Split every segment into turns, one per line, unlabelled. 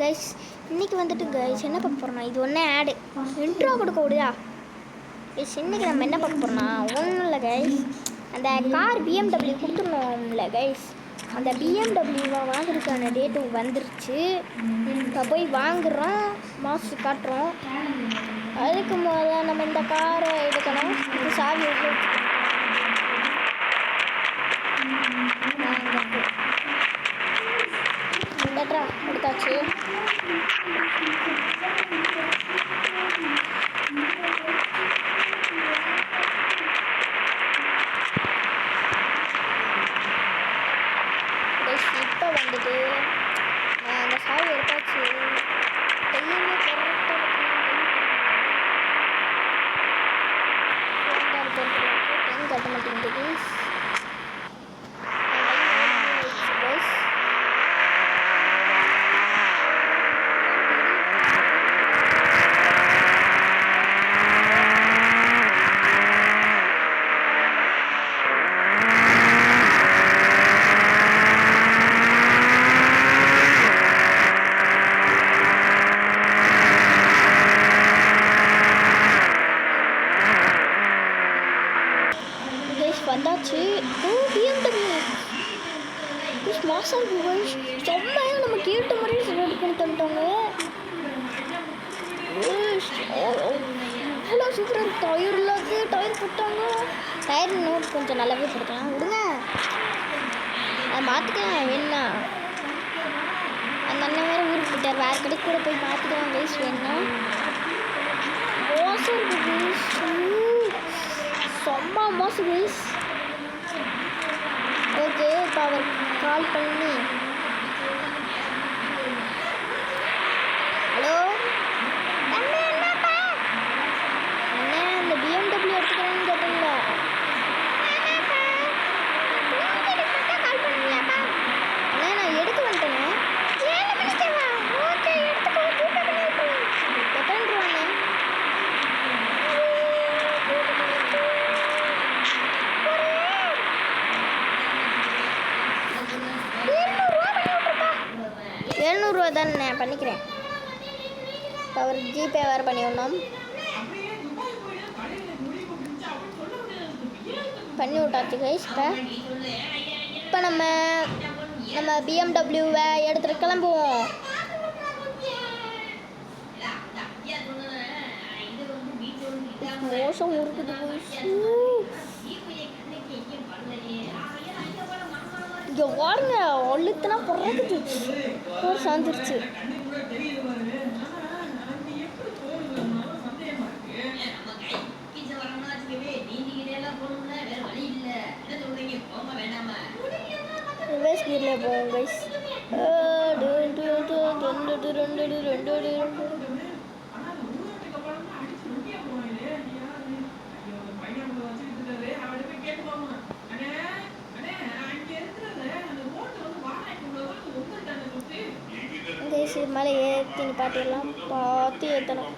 Guys இன்னைக்கு வந்துட்டு guys என்ன பார்க்க போகிறோம்னா இது ஒன்றே ஆடு இன்ட்ரோ கொடுக்க விடுதா கைஸ் இன்றைக்கி நம்ம என்ன பார்க்க போகிறோம்னா ஒன்றும் இல்லை கைஸ் அந்த கார் BMW கொடுத்துருந்தோம்ல கைஸ் அந்த BMWவை வாங்குறதுக்கான டேட்டு வந்துருச்சு இப்போ போய் வாங்குகிறோம் மாஸ்டர் காட்டுறோம் அதுக்கு முதல்ல நம்ம இந்த காரை எடுக்கணும் இது சாவி எடுத்தாச்சு இப்போ வந்துட்டு அந்த சாவி எடுத்தாச்சு கையுமே டைம் கட்ட மாட்டேங்குது வந்தாச்சு BMW மாசம் செம்மையாக நம்ம கேட்ட மாதிரியே ரெடி பண்ணி தந்துட்டாங்க அவ்வளோ சூப்பராக இருக்குது டயர் இல்லாது டயர் போட்டாங்க டயர் இன்னும் கொஞ்சம் நல்லாவே போட்டுக்கலாம் விடுங்க அதை மாற்றிக்கலாம் வேணா அந்த அண்ணன் வேறு ஊருக்கு போயிட்டார் வேறு கடைக்கு கூட போய் மாற்றிக்கலாம் கைஸ் வேணா மோசம் இருக்குது செம்ம மோசம் கைஸ் ஓகே இப்போ அவர் கால் பண்ணி ஹலோ அண்ணே என்னப்பா அண்ணே அந்த BMW எடுத்துக்கிறேன்னு கேட்டீங்களா அண்ணே நான் எடுக்க வந்துட்டேனே 7 மணிக்கு வா ஓகே எடுத்துக்கோ எத்தனை ரூபாண்ணே ரூபா தான் நான் பண்ணிக்கிறேன் அவர் ஜிபே வேறு பண்ணிவிடணும் பண்ணி விட்டாச்சு கைஸ் இப்போ நம்ம BMWவை எடுத்துகிட்டு கிளம்புவோம் மோசம் இருக்குது இங்கே வாருங்க அழுத்துனா பிறகுது ஒரு சாந்துருச்சு ரிவர்ஸ் கீரில் போவோம் கைஸ் மேலே ஏற்றி பாட்டிடலாம் பார்த்து ஏற்றணும்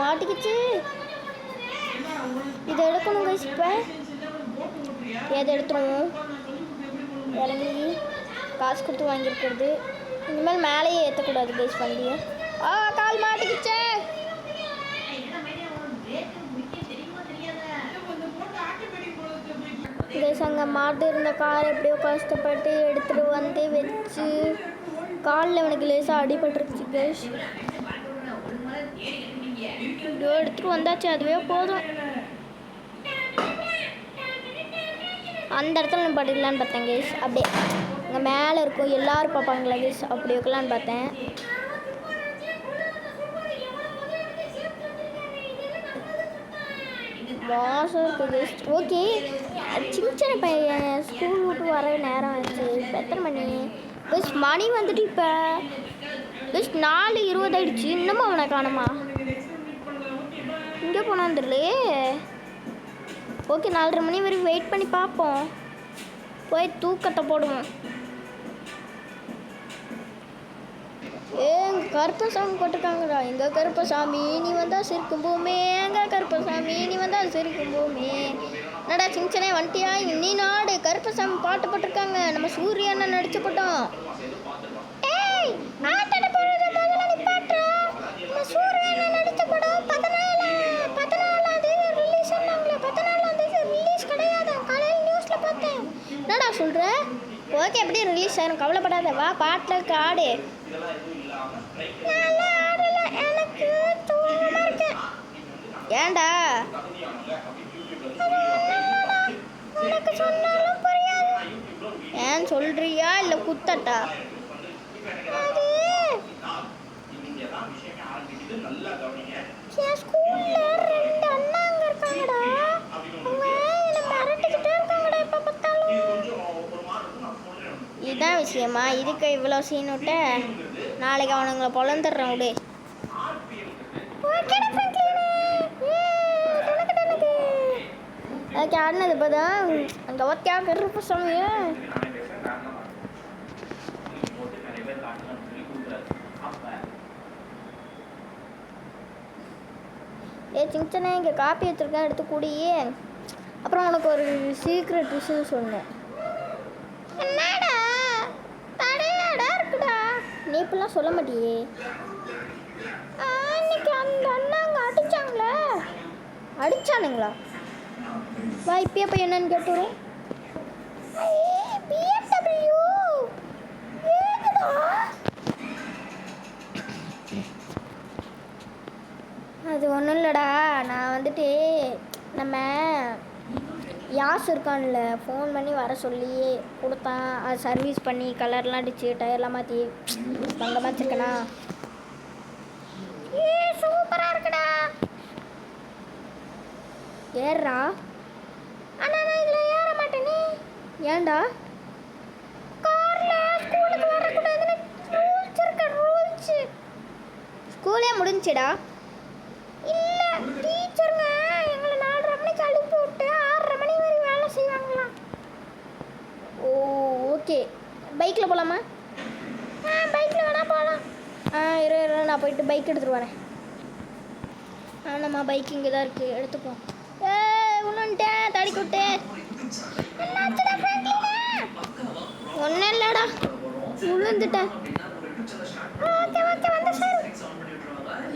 மாட்டிக்கிச்சு இதை எடுக்கணும் கைஸ் இப்போ எதை எடுத்துருவோம் இறங்கி காசு கொடுத்து வாங்கியிருக்கிறது இனிமேல் மேலேயே ஏற்றக்கூடாது கைஸ் வண்டியை கால் மாட்டிக்கிச்சே கைஸ் அங்கே மாட்டு இருந்த கார் எப்படியோ கஷ்டப்பட்டு எடுத்துகிட்டு வந்து வச்சு காலில் எனக்கு லேசாக அடிபட்டுருச்சு கைஸ் இப்படியோ எடுத்துகிட்டு வந்தாச்சு அதுவே போதும் அந்த இடத்துல நான் படிக்கலான்னு பார்த்தேன் கைஸ் அப்படியே இங்கே மேலே இருக்கும் எல்லோரும் பார்ப்பாங்களா கைஸ் அப்படி வைக்கலான்னு பார்த்தேன் மோசம் இருக்குது கைஸ் ஓகே சின்ன பையன் ஸ்கூல் விட்டு வர நேரம் ஆச்சு இப்போ எத்தனை மணி கைஸ் மணி வந்துட்டு இப்போ கைஸ் 4:20 ஆயிடுச்சு இன்னமும் அவனை காணுமா இங்கே போனான்னு தெரியலையே. ஓகே 4:30 மணி வரைக்கும் வெயிட் பண்ணி பார்ப்போம். போய் தூக்கத்தை போடுவோம். எங்க கருப்பசாமி போட்டிருக்காங்கடா. எங்க கருப்பசாமி நீ வந்தா சிரிக்கும் பூமே, எங்க கருப்பசாமி நீ வந்தா சிரிக்கும் பூமே. என்னடா சிங்சனே வந்துட்டியா? நீ நாடு கருப்பசாமி பாட்டு போட்டிருக்காங்க. நம்ம சூர்யா அண்ணன் நடிச்ச பட்டம். ஏய் ஆட்டட போறத முதல்ல நிப்பாட்றா. நம்ம சூர்யா அண்ணன் நடிச்ச படம் 14ஆம் தேதி ரிலீஸ் பண்ணாங்களே. 14ஆம் தேதி ரிலீஸ் கிடையாது. காலையில நியூஸ்ல பார்த்தேன். என்னடா சொல்ற? ஓகே எப்படி ரிலீஸ் ஆகும் கவலைப்படாத. வா பாட்டில் ஆடு. எனக்கு தூக்கமா இருக்கு. ஏண்டா உனக்கு சொன்னாலும் புரியாது. ஏன் சொல்றியா இல்ல குத்தட்டா? அது ஸ்கூல்ல 2 அண்ணாங்க இருக்காங்கடா. அவங்க என்ன மிரட்டிக்கிட்டே இருக்காங்கடா எப்ப பார்த்தாலும். இதான் விஷயமா? இதுக்கு இவ்வளோ சீன் விட்ட? நாளைக்கு அவனுங்களை பொழந்துடுறேன் விடு. அதுக்கு ஆடினது இப்போ தான் அந்த ஒத்தியா கருப்பு சாமிய. சிங்சனே இங்கே காப்பி வச்சுருக்கேன் எடுத்து கூடியே. அப்புறம் உனக்கு ஒரு சீக்ரெட் விஷயம் சொன்னேன். என்னடா தடையாடா இருக்குடா. நீ இப்பெல்லாம் சொல்ல மாட்டியே. அன்னைக்கு அந்த அண்ணாங்க அடிச்சாங்களே. அடிச்சானுங்களா? வா இப்பயே போய் என்னன்னு கேட்டு வரும். BMW ஏதுடா? அது ஒன்றும் இல்லைடா. நான் வந்துட்டு நம்ம யாஸ் இருக்கான்ல ஃபோன் பண்ணி வர சொல்லி கொடுத்தான். அது சர்வீஸ் பண்ணி கலர்லாம் அடிச்சு டயர்லாம் மாற்றி பங்க மாற்றிருக்கண்ணா. சூப்பராக இருக்குடா. ஏறா. ஆனால் நான் இதில் ஏற மாட்டேனே. ஏன்டா? காரில் ஸ்கூலுக்கு வரக்கூடாதுன்னு ரூல்ஸ் இருக்க. ரூல்ஸு ஸ்கூலே முடிஞ்சுடா. இல்லை டீச்சருங்க எங்களை 4:30 மணிக்கு அனுப்பி விட்டு 6:30 மணி வரை வேலை செய்வாங்களாம். ஓ ஓகே. பைக்கில் போகலாமா? பைக்கில் வேணால் போகலாம். இரு நான் போயிட்டு பைக் எடுத்துகிட்டு வரேன். ஆமாம்மா பைக் இங்கே தான் இருக்குது எடுத்துப்போம். உன்னுட்டேன் தடிக்கு விட்டேன். ஒன்றும் இல்லைடா விழுந்துட்டேன். ஓகே ஓகே வந்து சார்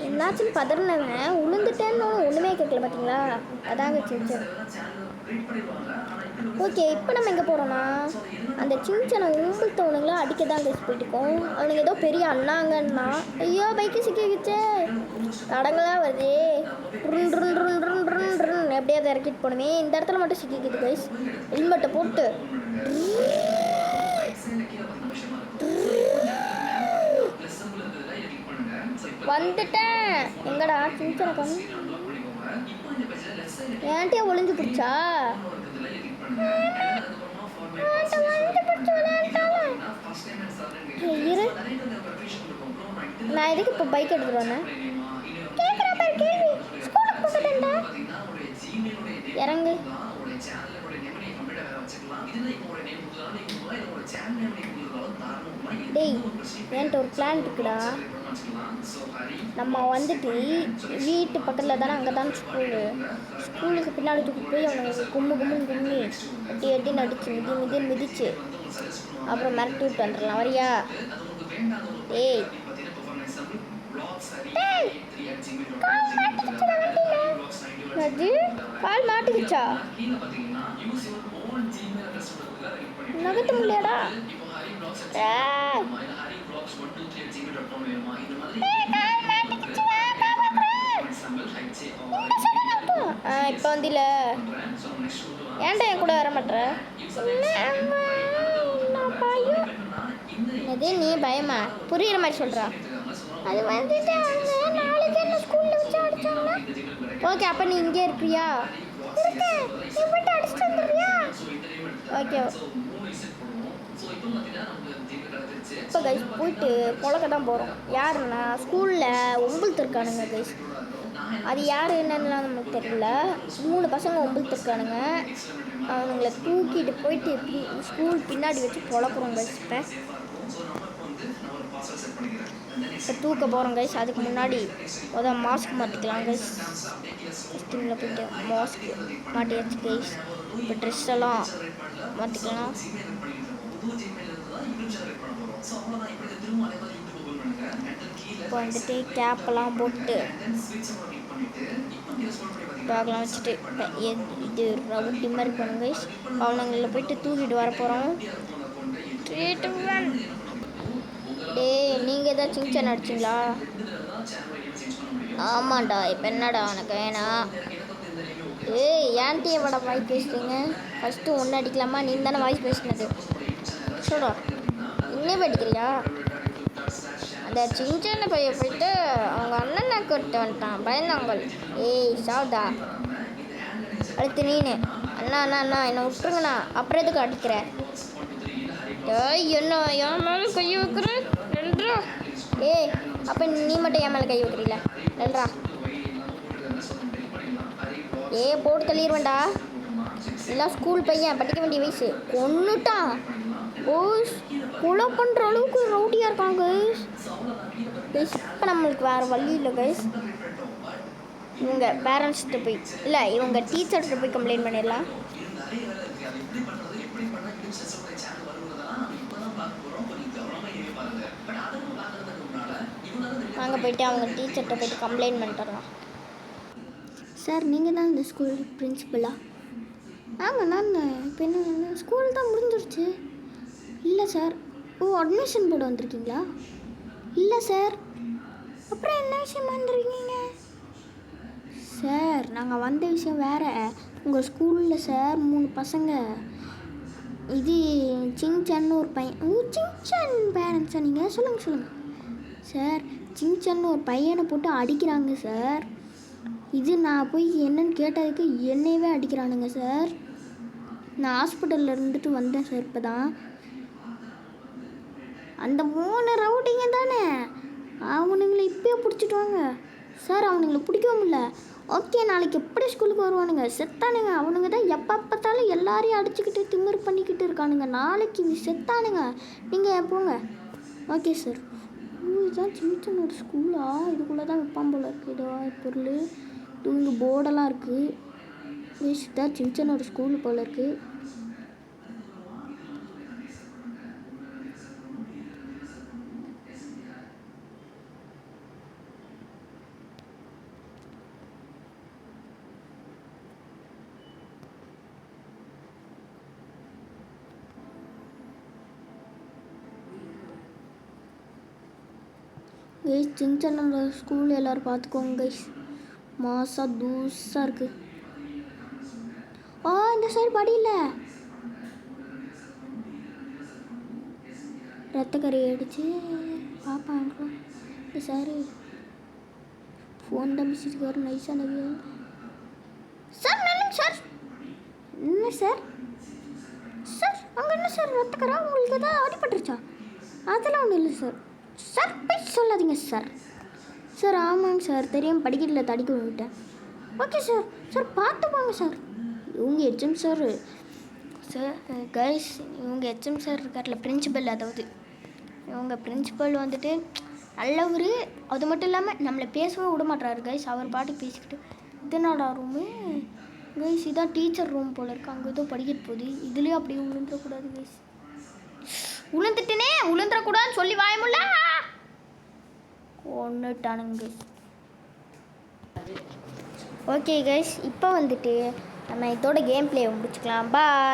என்னாச்சுன்னு பதறினவன் விழுந்துட்டேன்னு ஒன்றுமே கேட்கல பார்த்தீங்களா? அதாங்க சின்சன். ஓகே இப்போ நம்ம எங்கே போகிறோன்னா அந்த சின்சனை உம்புத்தவனுங்களாம் அடிக்க தான் பேசி போயிட்டுருக்கோம். அவனுக்கு ஏதோ பெரிய அண்ணாங்கன்னா. ஐயோ பைக்கு சிக்கிக்கிச்சே. தடங்களாக வருது. ருன் ருன் ருன் ருன் ருன் ருன் எப்படியாவது இறக்கிட்டு போகணுமே. இந்த இடத்துல மட்டும் சிக்கிக்குது கைஸ். ஹெல்மெட்டை போட்டு வந்துட்டேன். எங்கடா சின்சனை பண்ணு. ஏன்ட்டியா ஒளிஞ்சு பிடிச்சா? இரு நான் எதுக்கு இப்போ பைக் எடுத்துட்டு வந்தேன்? இறங்கு. டேய் என்கிட்ட ஒரு பிளான் இருக்குடா. நம்ம வந்துட்டு வீட்டு பக்கத்தில் தானே அங்கே தானே ஸ்கூலுக்கு பின்னாடி தூக்கி போய் அவனுக்கு கும்மு கும்மி எட்டி எட்டி நடிச்சு மிதிச்சு அப்புறம் மிரட்டி விட்டு வந்துடலாம். வரியா? ஏய் அது கால் மாட்டுக்குச்சா? நகர்த்த முடியாடா. இப்போ வந்தில ஏன்டா என் கூட வர மாட்டேற? அது நீ பயமா? புரியுற மாதிரி சொல்கிறா. அது வந்துட்டு நாளைக்கு என்ன ஸ்கூலில் வச்சு அடிச்சாங்களா? ஓகே அப்போ நீ இங்கே இருக்கியா? அடிச்சுட்டு வந்துடுறியா? ஓகே இப்போ கைஸ் போயிட்டு பொழக்க தான் போகிறோம். யாருன்னா ஸ்கூலில் ஒம்புத்து இருக்கானுங்க கைஸ். அது யார் என்னன்னுலாம் நமக்கு தெரியல. 3 பசங்க ஒம்புத்துருக்கானுங்க. அவனுங்களை தூக்கிட்டு போயிட்டு ஸ்கூல் பின்னாடி வச்சு பொழப்புறோம் கைஸ். இப்போ தூக்க போகிறோம் கைஸ். அதுக்கு முன்னாடி மாஸ்க் மாற்றிக்கலாம் கைஸ். ஃபஸ்ட்டில் போய்ட்டு மாஸ்க் மாட்டியாச்சு கைஸ். இப்போ ட்ரெஸ் எல்லாம் மாற்றிக்கலாம். இப்போ வந்துட்டு கேப்பெல்லாம் போட்டு பேக்லாம் வச்சுட்டு இது ரவுண்டி மாதிரி பண்ணுங்க கைஸ். அவனுங்களில் போயிட்டு தூக்கிட்டு வர போகிறோம். டே நீங்கள் எதாவது சிங்சன் அடிச்சிங்களா? ஆமாண்டா. இப்போ என்னடா உனக்கு வேணாம்? ஏன்ட்டே வட வாய்ஸ் பேசுறீங்க? ஃபஸ்ட்டு ஒன்று அடிக்கலாமா? நீ தானே வாய்ஸ் பேசினது. சொல்டா இன்னும் அடிக்கிறியா? அந்த சின்ன பையன் போயிட்டு அவங்க அண்ணனை கூப்பிட்டு வந்துட்டான். பயந்தாங்கள். சாவுடா. அடுத்து நீனு அண்ணா அண்ணா அண்ணா என்னை விட்டுருங்கண்ணா. அப்புறம் எதுக்கு அடிக்கிற? என்ன என் மேலே கை வைக்கிற? நல்றா. அப்போ நீ மட்டும் என் மேலே கை வைக்கிறீல? நல்றா. போட்டு தள்ளிடுவேன்டா. எல்லாம் ஸ்கூல் பையன், படிக்க வேண்டிய வயசு. கொன்னுட்டான். கொலை பண்ணுற அளவுக்கு ரவுடியாக இருக்காங்க கைஸ். இப்போ நம்மளுக்கு வேறு வழி இல்லை கைஸ். இவங்க பேரண்ட்ஸ்கிட்ட போய் இல்லை இவங்க டீச்சர்கிட்ட போய் கம்ப்ளைண்ட் பண்ணிடலாம். நாங்கள் போய்ட்டு அவங்க டீச்சர்கிட்ட போய்ட்டு கம்ப்ளைண்ட் பண்ணிட்டுறோம். சார் நீங்கள் தான் இந்த ஸ்கூல் பிரின்சிபலா? ஆமாம் நான். இப்போ என்ன ஸ்கூல் தான் முடிஞ்சிருச்சு. இல்லை சார். அட்மிஷன் போட வந்திருக்கீங்களா? இல்லை சார். அப்புறம் என்ன விஷயமா வந்துருக்கீங்க? சார் நாங்கள் வந்த விஷயம் வேறு. உங்கள் ஸ்கூலில் சார் 3 பசங்க இது சிங்சன்னு ஒரு பையன். சிங்சன் பேரண்ட்ஸா நீங்கள்? சொல்லுங்கள் சார். சிங்சன்னு ஒரு பையனை போட்டு அடிக்கிறாங்க சார். இது நான் போய் என்னன்னு கேட்டதுக்கு என்னையவே அடிக்கிறானுங்க சார். நான் ஹாஸ்பிட்டலில் இருந்துட்டு வந்தேன் சார். இப்போ தான் அந்த 3 ரவுடிங்க தானே அவனுங்களை இப்போயே பிடிச்சிட்டு வாங்க சார். அவனுங்களை பிடிக்கவும் முடியல. ஓகே நாளைக்கு எப்படி ஸ்கூலுக்கு வருவானுங்க? செத்தானுங்க. அவனுங்க தான் எப்போ பார்த்தாலும் எல்லாரையும் அடிச்சுக்கிட்டு திமிரு பண்ணிக்கிட்டு இருக்கானுங்க. நாளைக்கு செத்தானுங்க. நீங்கள் போங்க. Okay sir. இதுதான் சின்ன ஒரு ஸ்கூலா? இதுக்குள்ளே தான் வைப்பான் போல இருக்குது. இதோ பொருள் இங்கே போர்டெல்லாம் இருக்குது. இதுதான் சின்ன ஒரு ஸ்கூலு போல இருக்குது. கைஸ் சின்ன ஸ்கூல் எல்லோரும் பார்த்துக்கோங்க கைஸ். மாசாக தூசாக இருக்குது. இந்த சைடு படியில் ரத்தக்கறி அடிச்சு பாப்பாங்க சார். ஃபோன் தான் பேசிட்டு நைஸாக நவியா சார். நல்லங்க சார். என்ன சார்? சார் அங்கே என்ன சார் ரத்தக்கரா? உங்களுக்கு எதாவது அடிபட்டுருச்சா? அதெல்லாம் ஒன்றும் இல்லை சார். சார் போய் சொல்லாதீங்க சார். சார் ஆமாங்க சார். தெரியாமல் படிக்கட்டில் தடிக்க விட்டேன். Okay sir. சார் பார்த்துப்பாங்க சார். இவங்க ஹெச்எம் சார். சார் கைஸ் இவங்க ஹெச்எம் சார் இருக்கார்ல பிரின்சிபல். அதாவது இவங்க பிரின்சிபல் வந்துட்டு நல்லவர். அது மட்டும் இல்லாமல் நம்மளை பேசவும் விட மாட்டாரு கைஸ். அவர் பாட்டுக்கு பேசிக்கிட்டு இதனாடா ரூமு கைஸ்? இதான் டீச்சர் ரூம் போல் இருக்குது. அங்கே ஏதோ படிக்கிட்டு போகுது. இதுலேயும் அப்படியே விழுந்துடக்கூடாது கைஸ். உளுந்துட்டுனே உளுந்துடக்கூடாதுன்னு சொல்லி வாயமுல்ல ஒன்றுட்டானுங்க. ஓகே கைஸ் இப்போ வந்துட்டு நம்ம இதோட கேம் பிளே முடிச்சுக்கலாம். பாய்.